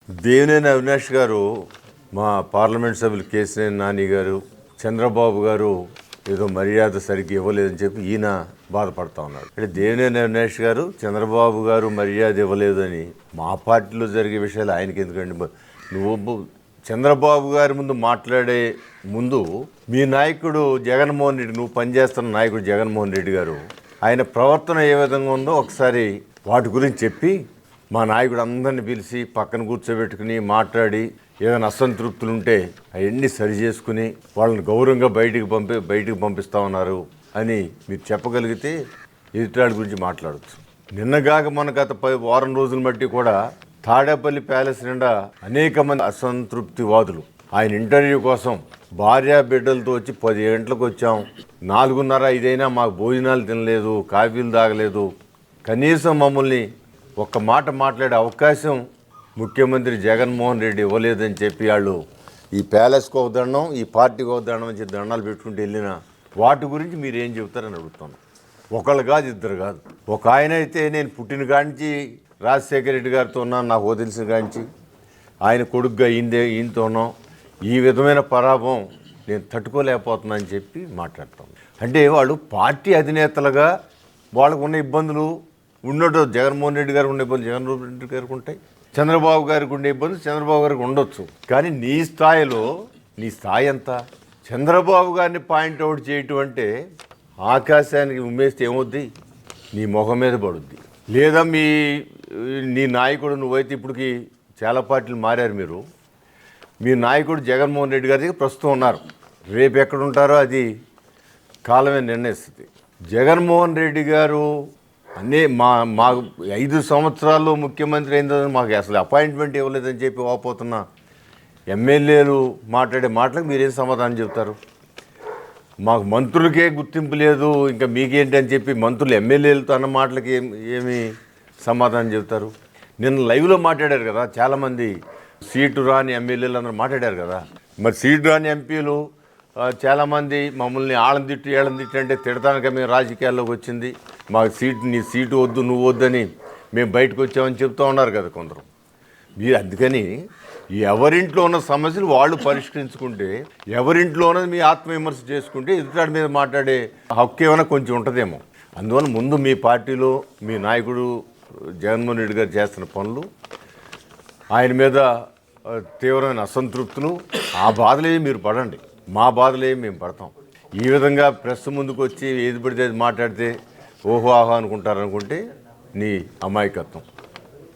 దేవినేని అవినాష్ గారు మా పార్లమెంట్ సభ్యులు కేసీఆర్ నాని గారు చంద్రబాబు గారు ఏదో మర్యాద సరిగ్గా ఇవ్వలేదని చెప్పి ఈయన బాధపడతా ఉన్నాడు. అంటే దేవినేని అవినాష్ గారు చంద్రబాబు గారు మర్యాద ఇవ్వలేదని మా పార్టీలో జరిగే విషయాలు ఆయనకి ఎందుకండి? నువ్వు చంద్రబాబు గారి ముందు మాట్లాడే ముందు మీ నాయకుడు జగన్మోహన్ రెడ్డి, నువ్వు పనిచేస్తున్న నాయకుడు జగన్మోహన్ రెడ్డి గారు ఆయన ప్రవర్తన ఏ విధంగా ఉందో ఒకసారి వాటి గురించి చెప్పి మా నాయకుడు అందరిని పిలిచి పక్కన కూర్చోబెట్టుకుని మాట్లాడి ఏదైనా అసంతృప్తులు ఉంటే అవన్నీ సరి చేసుకుని వాళ్ళని గౌరవంగా బయటికి పంపిస్తా ఉన్నారు అని మీరు చెప్పగలిగితే ఎదుటాడి గురించి మాట్లాడచ్చు. నిన్నగాక మన గత వారం రోజుల బట్టి కూడా తాడేపల్లి ప్యాలెస్ నిండా అనేక మంది అసంతృప్తివాదులు ఆయన ఇంటర్వ్యూ కోసం భార్యా బిడ్డలతో వచ్చి 10 గంటలకు వచ్చాం, 4:30-5 మాకు భోజనాలు తినలేదు, కాఫీలు తాగలేదు, కనీసం మమ్మల్ని ఒక్క మాట మాట్లాడే అవకాశం ముఖ్యమంత్రి జగన్మోహన్ రెడ్డి ఇవ్వలేదని చెప్పి వాళ్ళు ఈ ప్యాలెస్కి ఒక దండం, ఈ పార్టీకి ఒక దండం అని చెప్పి దండాలు పెట్టుకుంటూ వెళ్ళిన వాటి గురించి మీరు ఏం చెబుతారని అడుగుతాను. ఒకళ్ళు కాదు, ఇద్దరు కాదు. ఒక ఆయన అయితే నేను పుట్టిన కాంచి రాజశేఖర రెడ్డి గారితో ఉన్నాను, నాకు తెలిసిన కాంచి ఆయన కొడుకుగా ఈయనతో ఉన్నాం, ఈ విధమైన పరాభం నేను తట్టుకోలేకపోతున్నా అని చెప్పి మాట్లాడతాం. అంటే వాళ్ళు పార్టీ అధినేతలుగా వాళ్ళకు ఉన్న ఇబ్బందులు ఉండటం, జగన్మోహన్ రెడ్డి గారికి ఉండే ఇబ్బందులు జగన్మోహన్ రెడ్డి గారికి ఉంటాయి, చంద్రబాబు గారికి ఉండే ఇబ్బందులు చంద్రబాబు గారికి ఉండొచ్చు. కానీ నీ స్థాయిలో నీ స్థాయి ఎంత? చంద్రబాబు గారిని పాయింట్అవుట్ చేయటం అంటే ఆకాశానికి ఉమ్మేస్తే ఏమవుద్ది? నీ మొహం మీద పడుద్ది. లేదా నీ నాయకుడు, నువ్వైతే ఇప్పటికి చాలా పార్టీలు మారారు, మీ నాయకుడు జగన్మోహన్ రెడ్డి గారి దగ్గర ప్రస్తుతం ఉన్నారు, రేపు ఎక్కడ ఉంటారో అది కాలమే నిర్ణయిస్తుంది. జగన్మోహన్ రెడ్డి గారు మా 5 సంవత్సరాల్లో ముఖ్యమంత్రి అయిందని మాకు అసలు అపాయింట్మెంట్ ఇవ్వలేదని చెప్పి వాపోతున్న ఎమ్మెల్యేలు మాట్లాడే మాటలకు మీరేం సమాధానం చెప్తారు? మాకు మంత్రులకే గుర్తింపు లేదు, ఇంకా మీకేంటి అని చెప్పి మంత్రులు ఎమ్మెల్యేలతో అన్న మాటలకి ఏమి సమాధానం చెబుతారు? నిన్న లైవ్లో మాట్లాడారు కదా చాలామంది, సీటు రాని ఎమ్మెల్యేలు అందరూ మాట్లాడారు కదా. మరి సీటు రాని ఎంపీలు చాలామంది మమ్మల్ని ఆళ్ళని తిట్టి అంటే తిడతానుక మేము రాజకీయాల్లోకి వచ్చింది, మాకు నీ సీటు వద్దు, నువ్వు వద్దని మేము బయటకు వచ్చామని చెప్తూ ఉన్నారు కదా కొందరు. మీరు అందుకని ఎవరింట్లో ఉన్న సమస్యలు వాళ్ళు పరిష్కరించుకుంటే, ఎవరింట్లో ఉన్నది మీ ఆత్మవిమర్శ చేసుకుంటే ఎదుటాడి మీద మాట్లాడే హక్కు ఏమైనా కొంచెం ఉంటుందేమో. అందువల్ల ముందు మీ పార్టీలో మీ నాయకుడు జగన్మోహన్ రెడ్డి గారు చేస్తున్న పనులు, ఆయన మీద తీవ్రమైన అసంతృప్తులు, ఆ బాధలే మీరు పడండి, మా బాధలే మేము పడతాం. ఈ విధంగా ప్రెస్ ముందుకు వచ్చి ఏది పడితే అది మాట్లాడితే ఓహో ఆహో అనుకుంటారనుకుంటే నీ అమాయకత్వం.